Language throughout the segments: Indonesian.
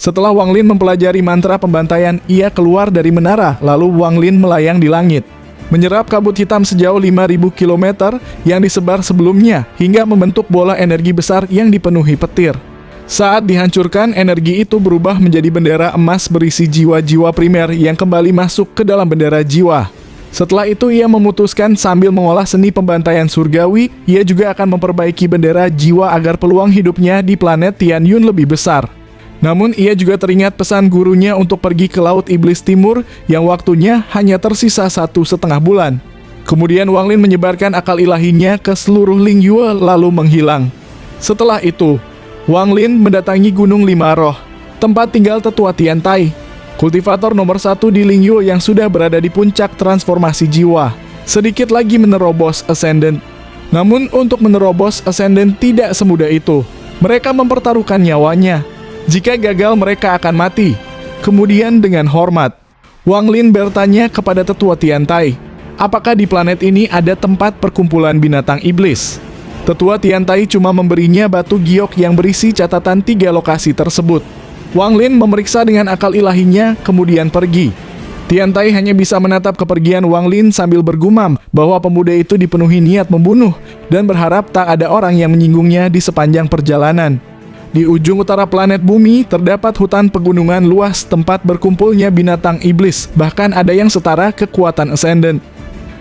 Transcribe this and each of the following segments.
Setelah Wang Lin mempelajari mantra pembantaian, ia keluar dari menara, lalu Wang Lin melayang di langit, menyerap kabut hitam sejauh 5.000 km yang disebar sebelumnya hingga membentuk bola energi besar yang dipenuhi petir. Saat dihancurkan, energi itu berubah menjadi bendera emas berisi jiwa-jiwa primer yang kembali masuk ke dalam bendera jiwa. Setelah itu ia memutuskan sambil mengolah seni pembantaian surgawi, ia juga akan memperbaiki bendera jiwa agar peluang hidupnya di planet Tianyun lebih besar. Namun ia juga teringat pesan gurunya untuk pergi ke Laut Iblis Timur yang waktunya hanya tersisa 1,5 bulan. Kemudian Wang Lin menyebarkan akal ilahinya ke seluruh Lingyue lalu menghilang. Setelah itu, Wang Lin mendatangi Gunung Lima Roh, tempat tinggal tetua Tiantai, kultivator nomor 1 di Lingyue yang sudah berada di puncak transformasi jiwa. Sedikit lagi menerobos Ascendant. Namun untuk menerobos Ascendant tidak semudah itu. Mereka mempertaruhkan nyawanya. Jika gagal mereka akan mati. Kemudian dengan hormat, Wang Lin bertanya kepada tetua Tiantai, apakah di planet ini ada tempat perkumpulan binatang iblis? Tetua Tiantai cuma memberinya batu giok yang berisi catatan 3 lokasi tersebut. Wang Lin memeriksa dengan akal ilahinya, kemudian pergi. Tiantai hanya bisa menatap kepergian Wang Lin sambil bergumam bahwa pemuda itu dipenuhi niat membunuh dan berharap tak ada orang yang menyinggungnya di sepanjang perjalanan. Di ujung utara planet bumi, terdapat hutan pegunungan luas tempat berkumpulnya binatang iblis, bahkan ada yang setara kekuatan Ascendant.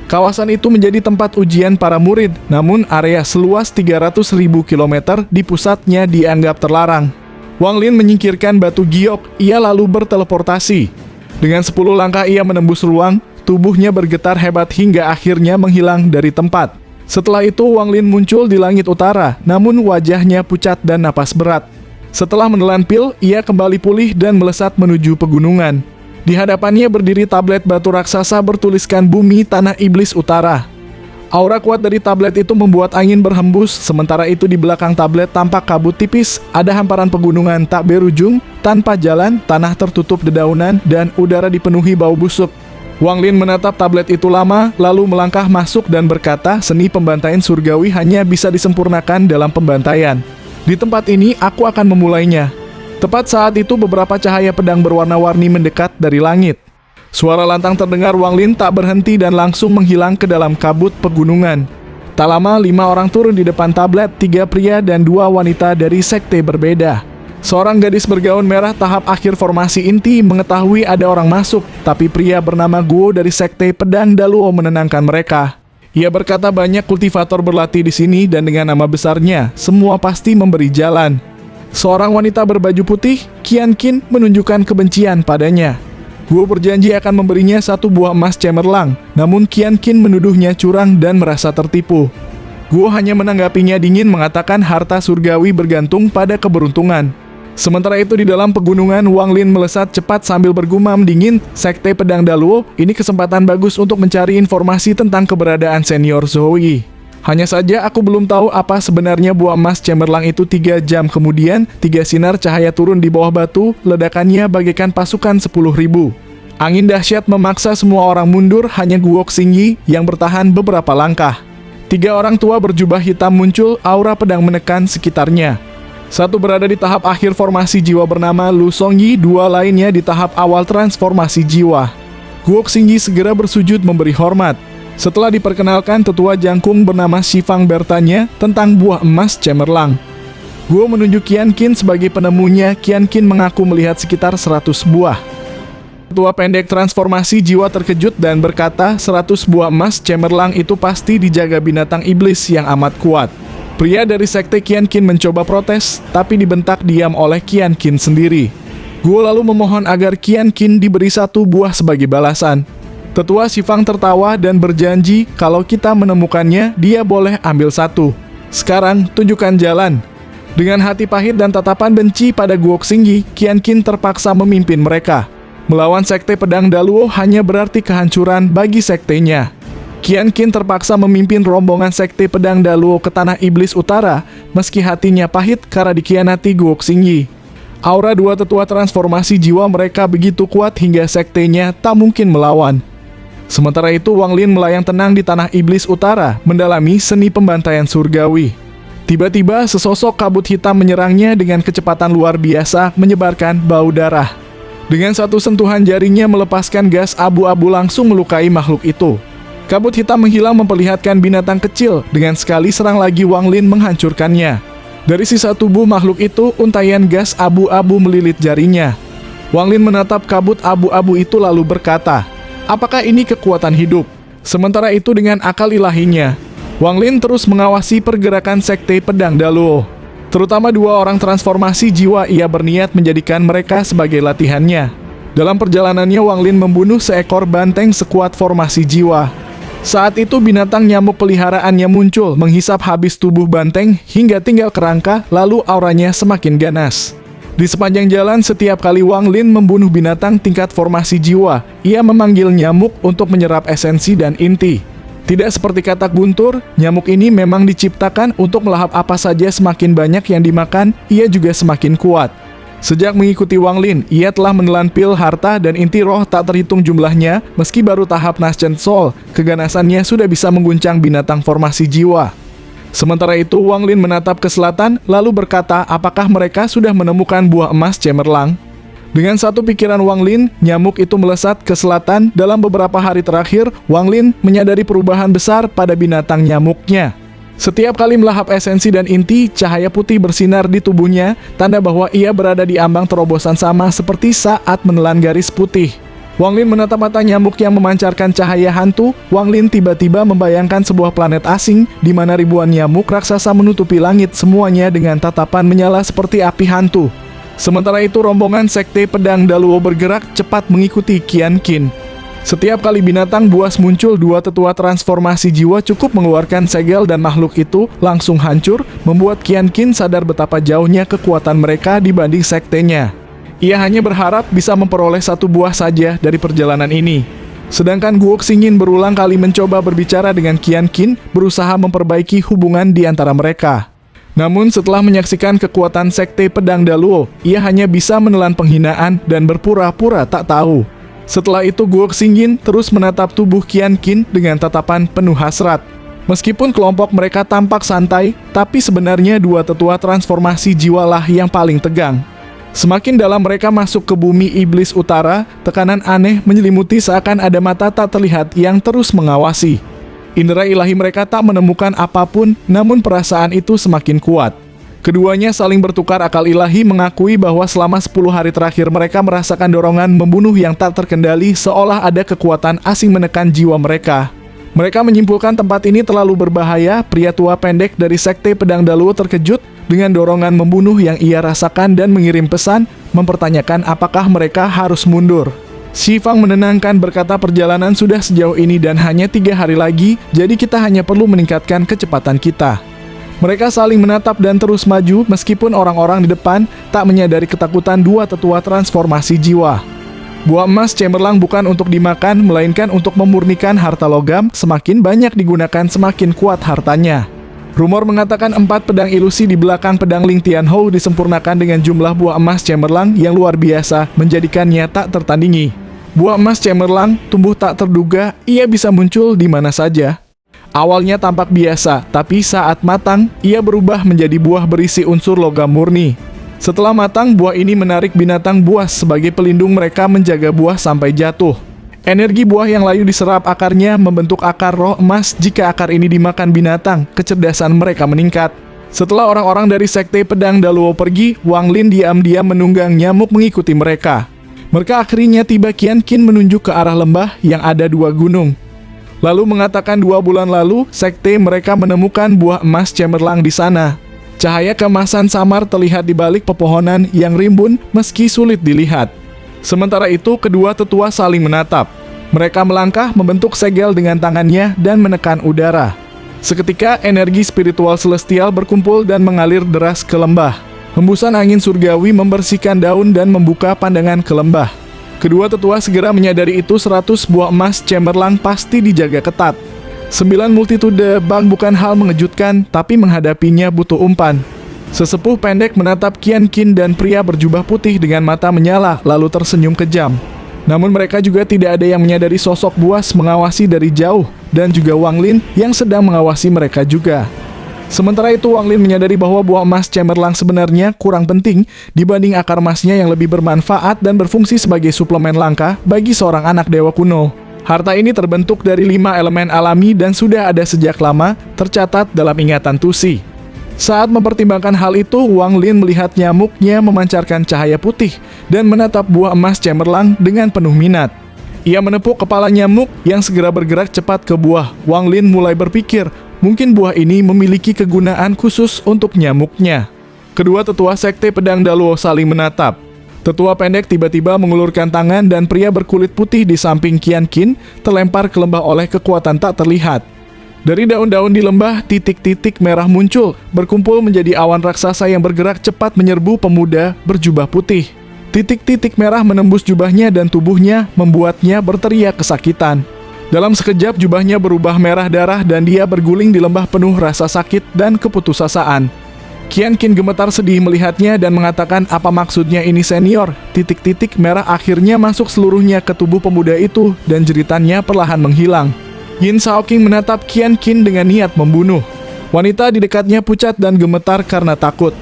Kawasan itu menjadi tempat ujian para murid, namun area seluas 300.000 km di pusatnya dianggap terlarang. Wang Lin menyingkirkan batu giok, ia lalu berteleportasi. Dengan 10 langkah ia menembus ruang, tubuhnya bergetar hebat hingga akhirnya menghilang dari tempat. Setelah itu Wang Lin muncul di langit utara, namun wajahnya pucat dan napas berat. Setelah menelan pil, ia kembali pulih dan melesat menuju pegunungan. Di hadapannya berdiri tablet batu raksasa bertuliskan Bumi Tanah Iblis Utara. Aura kuat dari tablet itu membuat angin berhembus, sementara itu di belakang tablet tampak kabut tipis, ada hamparan pegunungan tak berujung, tanpa jalan, tanah tertutup dedaunan, dan udara dipenuhi bau busuk. Wang Lin menatap tablet itu lama, lalu melangkah masuk dan berkata, seni pembantaian surgawi hanya bisa disempurnakan dalam pembantaian. Di tempat ini, aku akan memulainya. Tepat saat itu beberapa cahaya pedang berwarna-warni mendekat dari langit. Suara lantang terdengar, Wang Lin tak berhenti dan langsung menghilang ke dalam kabut pegunungan. Tak lama, 5 orang turun di depan tablet, 3 pria dan 2 wanita dari sekte berbeda. Seorang gadis bergaun merah tahap akhir formasi inti mengetahui ada orang masuk, tapi pria bernama Guo dari sekte pedang Daluo menenangkan mereka. Ia berkata banyak kultivator berlatih di sini dan dengan nama besarnya, semua pasti memberi jalan. Seorang wanita berbaju putih, Qian Qin, menunjukkan kebencian padanya. Guo berjanji akan memberinya 1 buah emas cemerlang, namun Qian Qin menuduhnya curang dan merasa tertipu. Guo hanya menanggapinya dingin mengatakan harta surgawi bergantung pada keberuntungan. Sementara itu di dalam pegunungan, Wang Lin melesat cepat sambil bergumam dingin, sekte pedang Daluo, ini kesempatan bagus untuk mencari informasi tentang keberadaan senior Zoe. Hanya saja aku belum tahu apa sebenarnya buah emas cemerlang itu. 3 jam kemudian, 3 sinar cahaya turun di bawah batu, ledakannya bagaikan pasukan 10.000. Angin dahsyat memaksa semua orang mundur, hanya Guo Xingyi yang bertahan beberapa langkah. 3 orang tua berjubah hitam muncul, aura pedang menekan sekitarnya. 1 berada di tahap akhir formasi jiwa bernama Lu Songyi, 2 lainnya di tahap awal transformasi jiwa. Guo Xingyi segera bersujud memberi hormat. Setelah diperkenalkan, tetua jangkung bernama Shifang bertanya tentang buah emas cemerlang. Guo menunjuk Qian Qin sebagai penemunya. Qian Qin mengaku melihat sekitar 100 buah. Tetua pendek transformasi jiwa terkejut dan berkata 100 buah emas cemerlang itu pasti dijaga binatang iblis yang amat kuat. Pria dari sekte Qian Qin mencoba protes, tapi dibentak diam oleh Qian Qin sendiri. Guo lalu memohon agar Qian Qin diberi 1 buah sebagai balasan. Tetua Shifang tertawa dan berjanji kalau kita menemukannya, dia boleh ambil 1. Sekarang, tunjukkan jalan. Dengan hati pahit dan tatapan benci pada Guo Xingyi, Qian Qin terpaksa memimpin mereka. Melawan sekte pedang Daluo hanya berarti kehancuran bagi sektenya. Qian Qin terpaksa memimpin rombongan sekte pedang Daluo ke Tanah Iblis Utara, meski hatinya pahit karena dikhianati Guo Xingyi. Aura 2 tetua transformasi jiwa mereka begitu kuat hingga sektenya tak mungkin melawan. Sementara itu Wang Lin melayang tenang di Tanah Iblis Utara, mendalami seni pembantaian surgawi. Tiba-tiba sesosok kabut hitam menyerangnya dengan kecepatan luar biasa, menyebarkan bau darah. Dengan satu sentuhan jarinya melepaskan gas abu-abu langsung melukai makhluk itu. Kabut hitam menghilang memperlihatkan binatang kecil, dengan sekali serang lagi Wang Lin menghancurkannya. Dari sisa tubuh makhluk itu, untaian gas abu-abu melilit jarinya. Wang Lin menatap kabut abu-abu itu lalu berkata, "Apakah ini kekuatan hidup?" Sementara itu dengan akal ilahinya, Wang Lin terus mengawasi pergerakan Sekte Pedang Daluo. Terutama dua orang transformasi jiwa, ia berniat menjadikan mereka sebagai latihannya. Dalam perjalanannya Wang Lin membunuh seekor banteng sekuat formasi jiwa. Saat itu binatang nyamuk peliharaannya muncul, menghisap habis tubuh banteng hingga tinggal kerangka, lalu auranya semakin ganas. Di sepanjang jalan, setiap kali Wang Lin membunuh binatang tingkat formasi jiwa, ia memanggil nyamuk untuk menyerap esensi dan inti. Tidak seperti katak guntur, nyamuk ini memang diciptakan untuk melahap apa saja. Semakin banyak yang dimakan, ia juga semakin kuat. Sejak mengikuti Wang Lin, ia telah menelan pil harta dan inti roh tak terhitung jumlahnya. Meski baru tahap Nascent Soul, keganasannya sudah bisa mengguncang binatang formasi jiwa. Sementara itu, Wang Lin menatap ke selatan, lalu berkata, apakah mereka sudah menemukan buah emas cemerlang? Dengan satu pikiran Wang Lin, nyamuk itu melesat ke selatan. Dalam beberapa hari terakhir, Wang Lin menyadari perubahan besar pada binatang nyamuknya. Setiap kali melahap esensi dan inti, cahaya putih bersinar di tubuhnya, tanda bahwa ia berada di ambang terobosan sama seperti saat menelan garis putih. Wang Lin menatap mata nyamuk yang memancarkan cahaya hantu. Wang Lin tiba-tiba membayangkan sebuah planet asing, di mana ribuan nyamuk raksasa menutupi langit, semuanya dengan tatapan menyala seperti api hantu. Sementara itu rombongan Sekte Pedang Daluo bergerak cepat mengikuti Qian Qin. Setiap kali binatang buas muncul, dua tetua transformasi jiwa cukup mengeluarkan segel dan makhluk itu langsung hancur, membuat Qian Qin sadar betapa jauhnya kekuatan mereka dibanding sektenya. Ia hanya berharap bisa memperoleh satu buah saja dari perjalanan ini. Sedangkan Guok Xingyin berulang kali mencoba berbicara dengan Qian Qin, berusaha memperbaiki hubungan di antara mereka. Namun setelah menyaksikan kekuatan Sekte Pedang Daluo, ia hanya bisa menelan penghinaan dan berpura-pura tak tahu. Setelah itu Guok Xingyin terus menatap tubuh Qian Qin dengan tatapan penuh hasrat. Meskipun kelompok mereka tampak santai, tapi sebenarnya dua tetua transformasi jiwalah yang paling tegang. Semakin dalam mereka masuk ke bumi iblis utara, tekanan aneh menyelimuti seakan ada mata tak terlihat yang terus mengawasi. Indera ilahi mereka tak menemukan apapun, namun perasaan itu semakin kuat. Keduanya saling bertukar akal ilahi, mengakui bahwa selama 10 hari terakhir mereka merasakan dorongan membunuh yang tak terkendali, seolah ada kekuatan asing menekan jiwa mereka. Mereka menyimpulkan tempat ini terlalu berbahaya. Pria tua pendek dari Sekte Pedang Daluo terkejut dengan dorongan membunuh yang ia rasakan dan mengirim pesan, mempertanyakan apakah mereka harus mundur. Xi Fang menenangkan, berkata perjalanan sudah sejauh ini dan hanya 3 hari lagi, jadi kita hanya perlu meningkatkan kecepatan kita. Mereka saling menatap dan terus maju, meskipun orang-orang di depan tak menyadari ketakutan dua tetua transformasi jiwa. Buah emas cemerlang bukan untuk dimakan, melainkan untuk memurnikan harta logam. Semakin banyak digunakan, semakin kuat hartanya. Rumor mengatakan 4 pedang ilusi di belakang pedang Ling Tianhou disempurnakan dengan jumlah buah emas cemerlang yang luar biasa, menjadikannya tak tertandingi. Buah emas cemerlang tumbuh tak terduga, ia bisa muncul di mana saja. Awalnya tampak biasa, tapi saat matang, ia berubah menjadi buah berisi unsur logam murni. Setelah matang, buah ini menarik binatang buas sebagai pelindung mereka menjaga buah sampai jatuh. Energi buah yang layu diserap akarnya, membentuk akar roh emas. Jika akar ini dimakan binatang, kecerdasan mereka meningkat. Setelah orang-orang dari Sekte Pedang Daluo pergi, Wang Lin diam-diam menunggang nyamuk mengikuti mereka. Mereka akhirnya tiba. Qian Qin menunjuk ke arah lembah yang ada 2 gunung. Lalu mengatakan 2 bulan lalu, sekte mereka menemukan buah emas cemerlang di sana. Cahaya keemasan samar terlihat di balik pepohonan yang rimbun meski sulit dilihat. Sementara itu, kedua tetua saling menatap. Mereka melangkah, membentuk segel dengan tangannya dan menekan udara. Seketika, energi spiritual celestial berkumpul dan mengalir deras ke lembah. Hembusan angin surgawi membersihkan daun dan membuka pandangan ke lembah. Kedua tetua segera menyadari itu 100 buah emas cemerlang pasti dijaga ketat. 9 multitude bang bukan hal mengejutkan, tapi menghadapinya butuh umpan. Sesepuh pendek menatap Qian Qin dan pria berjubah putih dengan mata menyala, lalu tersenyum kejam. Namun mereka juga tidak ada yang menyadari sosok buas mengawasi dari jauh, dan juga Wang Lin yang sedang mengawasi mereka juga. Sementara itu, Wang Lin menyadari bahwa buah emas cemerlang sebenarnya kurang penting dibanding akar emasnya yang lebih bermanfaat dan berfungsi sebagai suplemen langka bagi seorang anak dewa kuno. Harta ini terbentuk dari 5 elemen alami dan sudah ada sejak lama tercatat dalam ingatan Tusi. Saat mempertimbangkan hal itu, Wang Lin melihat nyamuknya memancarkan cahaya putih dan menatap buah emas cemerlang dengan penuh minat. Ia menepuk kepala nyamuk yang segera bergerak cepat ke buah. Wang Lin mulai berpikir, mungkin buah ini memiliki kegunaan khusus untuk nyamuknya. Kedua tetua sekte pedang Daluo saling menatap. Tetua pendek tiba-tiba mengulurkan tangan dan pria berkulit putih di samping Qian Qin terlempar ke lembah oleh kekuatan tak terlihat. Dari daun-daun di lembah, titik-titik merah muncul, berkumpul menjadi awan raksasa yang bergerak cepat menyerbu pemuda berjubah putih. Titik-titik merah menembus jubahnya dan tubuhnya, membuatnya berteriak kesakitan. Dalam sekejap jubahnya berubah merah darah dan dia berguling di lembah penuh rasa sakit dan keputusasaan. Qian Qin gemetar sedih melihatnya dan mengatakan, apa maksudnya ini senior? Titik-titik merah akhirnya masuk seluruhnya ke tubuh pemuda itu dan jeritannya perlahan menghilang. Yin Shaoqing menatap Qian Qin dengan niat membunuh. Wanita di dekatnya pucat dan gemetar karena takut.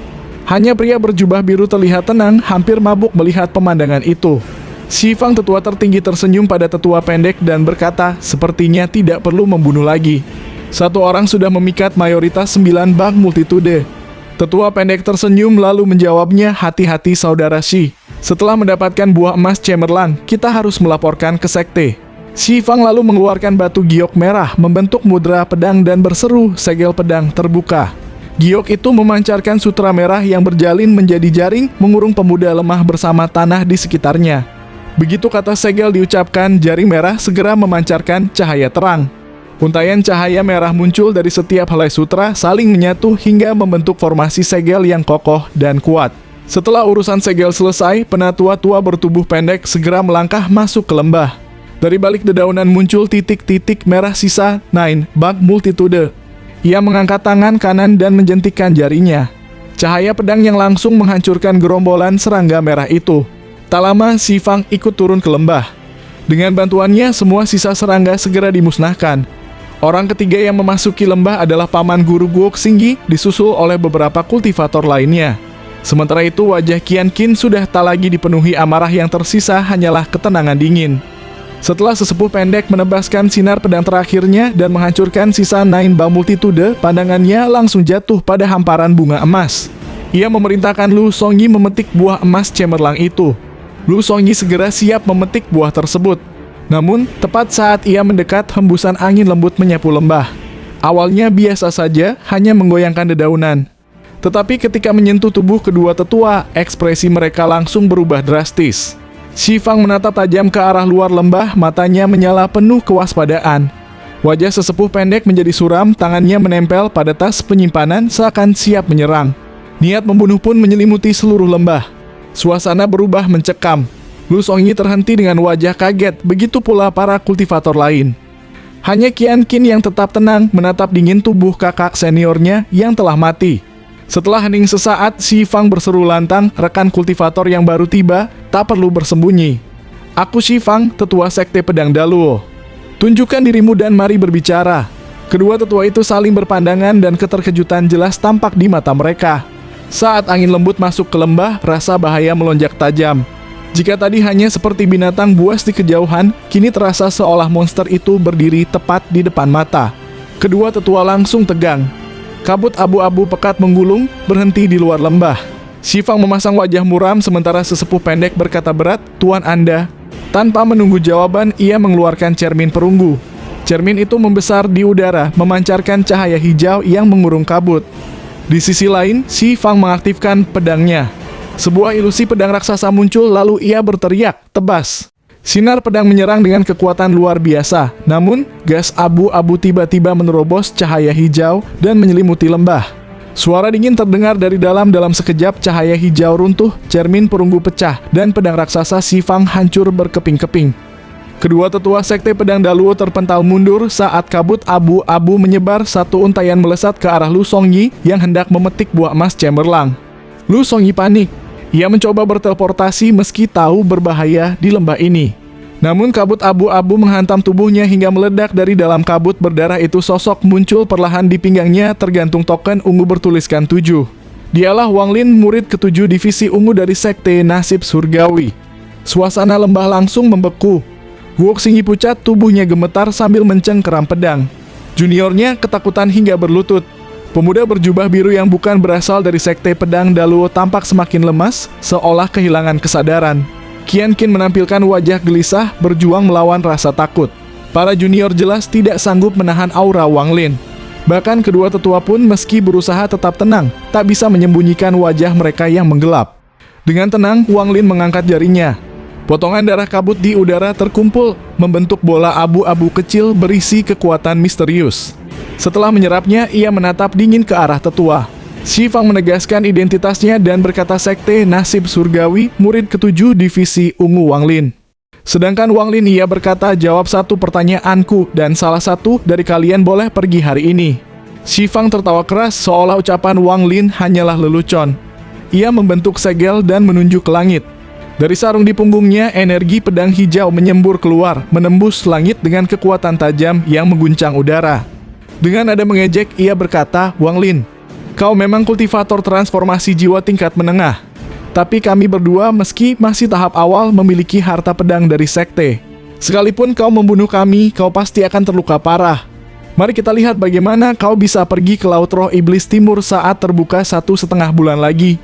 Hanya pria berjubah biru terlihat tenang, hampir mabuk melihat pemandangan itu. Xi Fang tetua tertinggi tersenyum pada tetua pendek dan berkata, sepertinya tidak perlu membunuh lagi. Satu orang sudah memikat mayoritas 9 bak multitude. Tetua pendek tersenyum lalu menjawabnya, hati-hati saudara Xi. Setelah mendapatkan buah emas cemerlang, kita harus melaporkan ke sekte. Xi Fang lalu mengeluarkan batu giok merah, membentuk mudra pedang dan berseru, segel pedang terbuka. Giok itu memancarkan sutra merah yang berjalin menjadi jaring, mengurung pemuda lemah bersama tanah di sekitarnya. Begitu kata segel diucapkan, jaring merah segera memancarkan cahaya terang. Untaian cahaya merah muncul dari setiap helai sutra, saling menyatu hingga membentuk formasi segel yang kokoh dan kuat. Setelah urusan segel selesai, penatua tua bertubuh pendek segera melangkah masuk ke lembah. Dari balik dedaunan muncul titik-titik merah sisa 9 bak multitude. Ia mengangkat tangan kanan dan menjentikkan jarinya. Cahaya pedang yang langsung menghancurkan gerombolan serangga merah itu. Tak lama, Xi Fang ikut turun ke lembah. Dengan bantuannya, semua sisa serangga segera dimusnahkan. Orang ketiga yang memasuki lembah adalah paman guru Guok Xingyi, disusul oleh beberapa kultivator lainnya. Sementara itu, wajah Qian Qin sudah tak lagi dipenuhi amarah, yang tersisa hanyalah ketenangan dingin. Setelah sesepuh pendek menebaskan sinar pedang terakhirnya dan menghancurkan sisa 9 bak multitude, pandangannya langsung jatuh pada hamparan bunga emas. Ia memerintahkan Lu Songyi memetik buah emas cemerlang itu. Lu Songyi segera siap memetik buah tersebut. Namun, tepat saat ia mendekat, hembusan angin lembut menyapu lembah. Awalnya biasa saja, hanya menggoyangkan dedaunan. Tetapi ketika menyentuh tubuh kedua tetua, ekspresi mereka langsung berubah drastis. Xi Fang menatap tajam ke arah luar lembah, matanya menyala penuh kewaspadaan. Wajah sesepuh pendek menjadi suram, tangannya menempel pada tas penyimpanan seakan siap menyerang. Niat membunuh pun menyelimuti seluruh lembah. Suasana berubah mencekam. Lu Songyi terhenti dengan wajah kaget, begitu pula para kultivator lain. Hanya Qian Qin yang tetap tenang menatap dingin tubuh kakak seniornya yang telah mati. Setelah hening sesaat, Xi Fang berseru lantang, rekan kultivator yang baru tiba, tak perlu bersembunyi. Aku Xi Fang, tetua sekte pedang Daluo. Tunjukkan dirimu dan mari berbicara. Kedua tetua itu saling berpandangan dan keterkejutan jelas tampak di mata mereka. Saat angin lembut masuk ke lembah, rasa bahaya melonjak tajam. Jika tadi hanya seperti binatang buas di kejauhan, kini terasa seolah monster itu berdiri tepat di depan mata. Kedua tetua langsung tegang. Kabut abu-abu pekat menggulung, berhenti di luar lembah. Xi Fang memasang wajah muram sementara sesepuh pendek berkata berat, "Tuan Anda." Tanpa menunggu jawaban, ia mengeluarkan cermin perunggu. Cermin itu membesar di udara, memancarkan cahaya hijau yang mengurung kabut. Di sisi lain, Xi Fang mengaktifkan pedangnya. Sebuah ilusi pedang raksasa muncul, lalu ia berteriak, "Tebas!" Sinar pedang menyerang dengan kekuatan luar biasa, namun gas abu-abu tiba-tiba menerobos cahaya hijau dan menyelimuti lembah. Suara dingin terdengar dari dalam sekejap cahaya hijau runtuh, cermin perunggu pecah, dan pedang raksasa Xi Fang hancur berkeping-keping. Kedua tetua sekte pedang Daluo terpental mundur saat kabut abu-abu menyebar, satu untaian melesat ke arah Lu Songyi yang hendak memetik buah emas cemerlang. Lu Songyi panik. Ia mencoba berteleportasi meski tahu berbahaya di lembah ini. Namun kabut abu-abu menghantam tubuhnya hingga meledak. Dari dalam kabut berdarah itu sosok muncul perlahan di pinggangnya tergantung token ungu bertuliskan 7. Dialah Wang Lin, murid ke-7 divisi ungu dari Sekte Nasib Surgawi. Suasana lembah langsung membeku. Guo Xingyi pucat, tubuhnya gemetar sambil mencengkeram pedang. Juniornya ketakutan hingga berlutut. Pemuda berjubah biru yang bukan berasal dari Sekte Pedang Daluo tampak semakin lemas, seolah kehilangan kesadaran. Qian Qin menampilkan wajah gelisah, berjuang melawan rasa takut. Para junior jelas tidak sanggup menahan aura Wang Lin. Bahkan kedua tetua pun meski berusaha tetap tenang, tak bisa menyembunyikan wajah mereka yang menggelap. Dengan tenang, Wang Lin mengangkat jarinya. Potongan darah kabut di udara terkumpul, membentuk bola abu-abu kecil berisi kekuatan misterius. Setelah menyerapnya, ia menatap dingin ke arah tetua. Xi Fang menegaskan identitasnya dan berkata, Sekte Nasib Surgawi, murid ke-7 divisi ungu Wang Lin. Sedangkan Wang Lin ia berkata, jawab satu pertanyaanku dan salah satu dari kalian boleh pergi hari ini. Xi Fang tertawa keras seolah ucapan Wang Lin hanyalah lelucon. Ia membentuk segel dan menunjuk ke langit. Dari sarung di punggungnya, energi pedang hijau menyembur keluar, menembus langit dengan kekuatan tajam yang mengguncang udara. Dengan nada mengejek, ia berkata, Wang Lin, kau memang kultivator transformasi jiwa tingkat menengah. Tapi kami berdua meski masih tahap awal memiliki harta pedang dari sekte. Sekalipun kau membunuh kami, kau pasti akan terluka parah. Mari kita lihat bagaimana kau bisa pergi ke Laut Roh Iblis Timur saat terbuka 1,5 bulan lagi.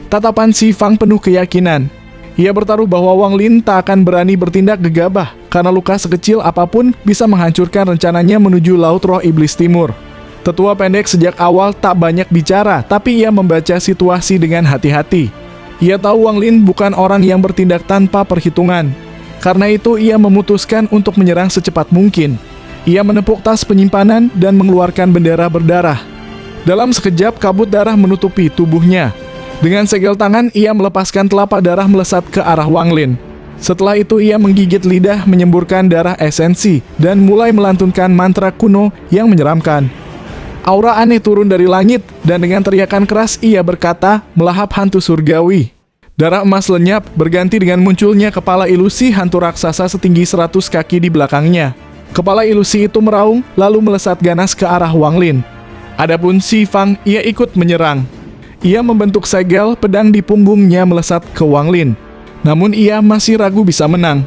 Tatapan Xi Fang penuh keyakinan. Ia bertaruh bahwa Wang Lin tak akan berani bertindak gegabah, karena luka sekecil apapun bisa menghancurkan rencananya menuju Laut Roh Iblis Timur. Tetua pendek sejak awal tak banyak bicara, tapi ia membaca situasi dengan hati-hati. Ia tahu Wang Lin bukan orang yang bertindak tanpa perhitungan. Karena itu ia memutuskan untuk menyerang secepat mungkin. Ia menepuk tas penyimpanan dan mengeluarkan bendera berdarah. Dalam sekejap kabut darah menutupi tubuhnya. Dengan segel tangan ia melepaskan telapak darah melesat ke arah Wang Lin. Setelah itu ia menggigit lidah menyemburkan darah esensi dan mulai melantunkan mantra kuno yang menyeramkan. Aura aneh turun dari langit, dan dengan teriakan keras ia berkata, melahap hantu surgawi. Darah emas lenyap, berganti dengan munculnya kepala ilusi hantu raksasa setinggi 100 kaki di belakangnya. Kepala ilusi itu meraung, lalu melesat ganas ke arah Wang Lin. Adapun Xi Fang, ia ikut menyerang. Ia membentuk segel, pedang di punggungnya melesat ke Wang Lin. Namun ia masih ragu bisa menang.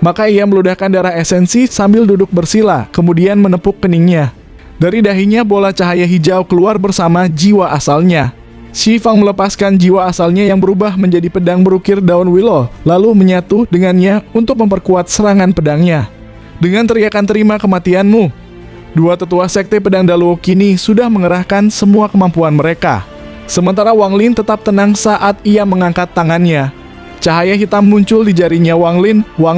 Maka ia meludahkan darah esensi sambil duduk bersila, kemudian menepuk keningnya. Dari dahinya bola cahaya hijau keluar bersama jiwa asalnya. Xi Fang melepaskan jiwa asalnya yang berubah menjadi pedang berukir daun willow, lalu menyatu dengannya untuk memperkuat serangan pedangnya. Dengan teriakan terima kematianmu, dua tetua sekte pedang Daluo kini sudah mengerahkan semua kemampuan mereka. Sementara Wang Lin tetap tenang saat ia mengangkat tangannya. Cahaya hitam muncul di jarinya Wang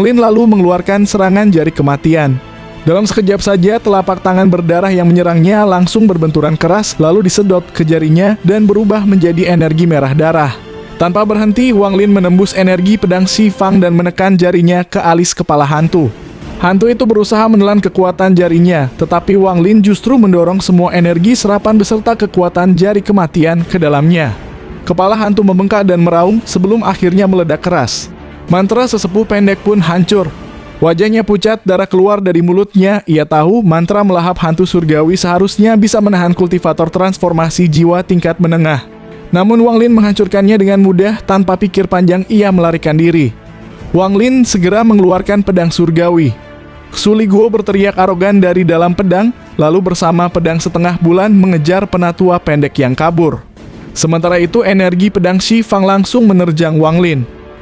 Lin lalu mengeluarkan serangan jari kematian. Dalam sekejap saja, telapak tangan berdarah yang menyerangnya langsung berbenturan keras, lalu disedot ke jarinya dan berubah menjadi energi merah darah. Tanpa berhenti, Wang Lin menembus energi pedang Xi Fang dan menekan jarinya ke alis kepala hantu. Hantu itu berusaha menelan kekuatan jarinya, tetapi Wang Lin justru mendorong semua energi serapan beserta kekuatan jari kematian ke dalamnya. Kepala hantu membengkak dan meraung sebelum akhirnya meledak keras. Mantra sesepuh pendek pun hancur. Wajahnya pucat, darah keluar dari mulutnya. Ia tahu mantra melahap hantu surgawi seharusnya bisa menahan kultivator transformasi jiwa tingkat menengah. Namun Wang Lin menghancurkannya dengan mudah, tanpa pikir panjang ia melarikan diri. Wang Lin segera mengeluarkan pedang surgawi. Suli Guo berteriak arogan dari dalam pedang, lalu bersama pedang setengah bulan mengejar penatua pendek yang kabur. Sementara itu energi pedang Xi Fang langsung menerjang Wang Lin.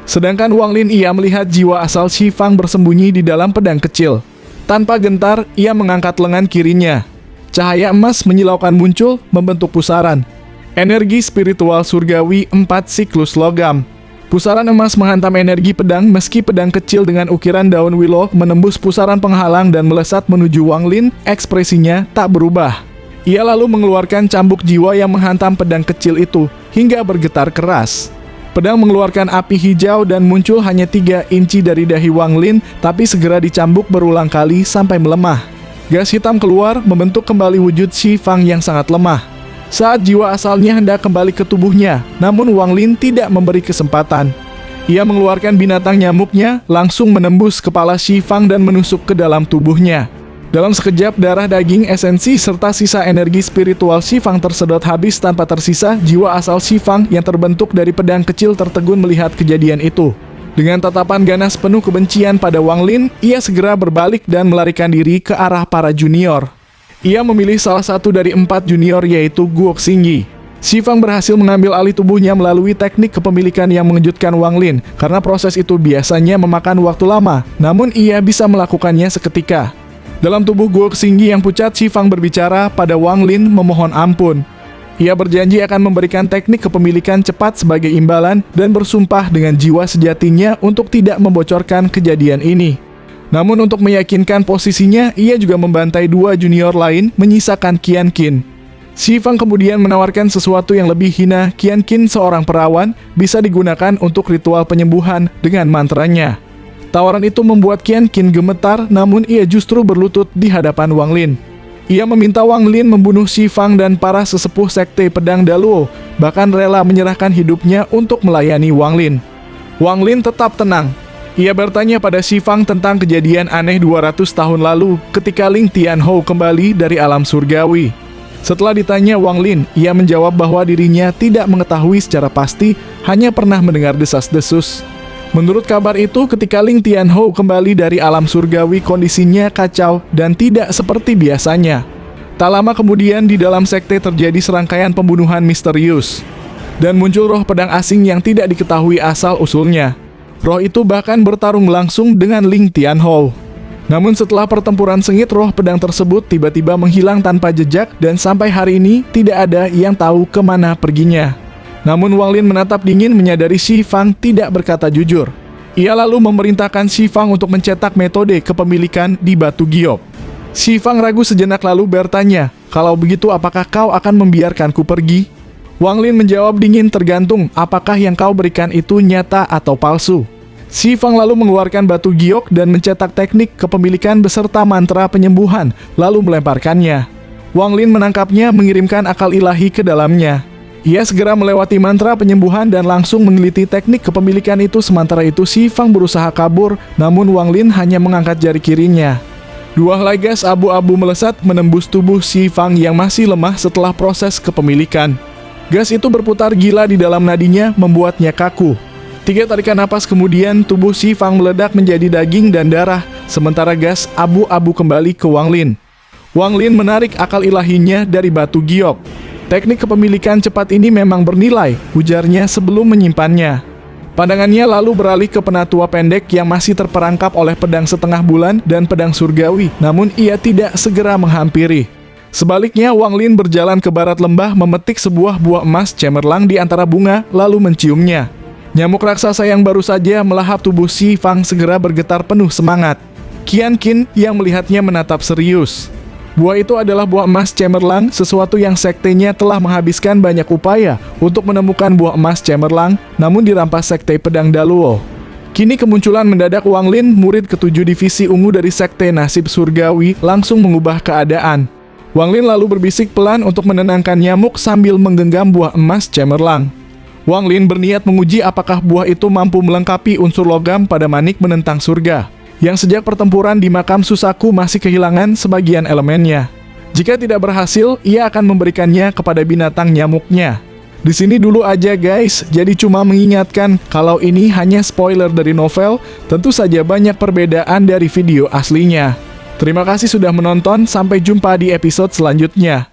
Sedangkan Wang Lin ia melihat jiwa asal Xi Fang bersembunyi di dalam pedang kecil. Tanpa gentar, ia mengangkat lengan kirinya. Cahaya emas menyilaukan muncul, membentuk pusaran. Energi spiritual surgawi 4 siklus logam. Pusaran emas menghantam energi pedang meski pedang kecil dengan ukiran daun willow menembus pusaran penghalang dan melesat menuju Wang Lin, ekspresinya tak berubah. Ia lalu mengeluarkan cambuk jiwa yang menghantam pedang kecil itu, hingga bergetar keras. Pedang mengeluarkan api hijau dan muncul hanya 3 inci dari dahi Wang Lin, tapi segera dicambuk berulang kali sampai melemah. Gas hitam keluar, membentuk kembali wujud Xi Fang yang sangat lemah. Saat jiwa asalnya hendak kembali ke tubuhnya, namun Wang Lin tidak memberi kesempatan. Ia mengeluarkan binatang nyamuknya, langsung menembus kepala Shifang dan menusuk ke dalam tubuhnya. Dalam sekejap, darah, daging, esensi, serta sisa energi spiritual Shifang tersedot habis tanpa tersisa. Jiwa asal Shifang yang terbentuk dari pedang kecil tertegun melihat kejadian itu. Dengan tatapan ganas penuh kebencian pada Wang Lin, ia segera berbalik dan melarikan diri ke arah para junior. Ia memilih salah satu dari 4 junior, yaitu Guok Xingyi. Shifang berhasil mengambil alih tubuhnya melalui teknik kepemilikan yang mengejutkan Wang Lin, karena proses itu biasanya memakan waktu lama, namun ia bisa melakukannya seketika. Dalam tubuh Guok Xingyi yang pucat, Shifang berbicara pada Wang Lin memohon ampun. Ia berjanji akan memberikan teknik kepemilikan cepat sebagai imbalan dan bersumpah dengan jiwa sejatinya untuk tidak membocorkan kejadian ini. Namun untuk meyakinkan posisinya, ia juga membantai 2 junior lain, menyisakan Qian Qin. Shifang kemudian menawarkan sesuatu yang lebih hina. Qian Qin, seorang perawan, bisa digunakan untuk ritual penyembuhan dengan mantranya. Tawaran itu membuat Qian Qin gemetar, namun ia justru berlutut di hadapan Wang Lin. Ia meminta Wang Lin membunuh Shifang dan para sesepuh sekte pedang Daluo, bahkan rela menyerahkan hidupnya untuk melayani Wang Lin. Wang Lin tetap tenang. Ia bertanya pada Shifang tentang kejadian aneh 200 tahun lalu ketika Ling Tianhou kembali dari alam surgawi. Setelah ditanya Wang Lin, ia menjawab bahwa dirinya tidak mengetahui secara pasti, hanya pernah mendengar desas-desus. Menurut kabar itu, ketika Ling Tianhou kembali dari alam surgawi, kondisinya kacau dan tidak seperti biasanya. Tak lama kemudian, di dalam sekte terjadi serangkaian pembunuhan misterius. Dan muncul roh pedang asing yang tidak diketahui asal-usulnya. Roh itu bahkan bertarung langsung dengan Ling Tianhou. Namun setelah pertempuran sengit, roh pedang tersebut tiba-tiba menghilang tanpa jejak dan sampai hari ini tidak ada yang tahu kemana perginya. Namun Wang Lin menatap dingin menyadari Shifang tidak berkata jujur. Ia lalu memerintahkan Shifang untuk mencetak metode kepemilikan di batu giok. Shifang ragu sejenak lalu bertanya, "Kalau begitu apakah kau akan membiarkanku pergi?" Wang Lin menjawab dingin, "Tergantung apakah yang kau berikan itu nyata atau palsu." Shifang lalu mengeluarkan batu giok dan mencetak teknik kepemilikan beserta mantra penyembuhan, lalu melemparkannya. Wang Lin menangkapnya, mengirimkan akal ilahi ke dalamnya. Ia segera melewati mantra penyembuhan dan langsung meneliti teknik kepemilikan itu. Sementara itu Shifang berusaha kabur, namun Wang Lin hanya mengangkat jari kirinya. 2 helai gas abu-abu melesat menembus tubuh Shifang yang masih lemah setelah proses kepemilikan. Gas itu berputar gila di dalam nadinya, membuatnya kaku. 3 tarikan napas kemudian, tubuh Shifang meledak menjadi daging dan darah, sementara gas abu-abu kembali ke Wang Lin. Wang Lin menarik akal ilahinya dari batu giok. "Teknik kepemilikan cepat ini memang bernilai," ujarnya sebelum menyimpannya. Pandangannya lalu beralih ke penatua pendek yang masih terperangkap oleh pedang setengah bulan dan pedang surgawi, namun ia tidak segera menghampiri. Sebaliknya, Wang Lin berjalan ke barat lembah, memetik sebuah buah emas cemerlang di antara bunga, lalu menciumnya. Nyamuk raksasa yang baru saja melahap tubuh Shifang segera bergetar penuh semangat. Qian Qin yang melihatnya menatap serius. Buah itu adalah buah emas cemerlang, sesuatu yang sektenya telah menghabiskan banyak upaya untuk menemukan buah emas cemerlang, namun dirampas sekte pedang Daluo. Kini kemunculan mendadak Wang Lin, murid ke-7 divisi ungu dari sekte nasib surgawi, langsung mengubah keadaan. Wang Lin lalu berbisik pelan untuk menenangkan nyamuk sambil menggenggam buah emas cemerlang. Wang Lin berniat menguji apakah buah itu mampu melengkapi unsur logam pada manik menentang surga, yang sejak pertempuran di makam Susaku masih kehilangan sebagian elemennya. Jika tidak berhasil, ia akan memberikannya kepada binatang nyamuknya. Di sini dulu aja guys, jadi cuma mengingatkan kalau ini hanya spoiler dari novel, tentu saja banyak perbedaan dari video aslinya. Terima kasih sudah menonton, sampai jumpa di episode selanjutnya.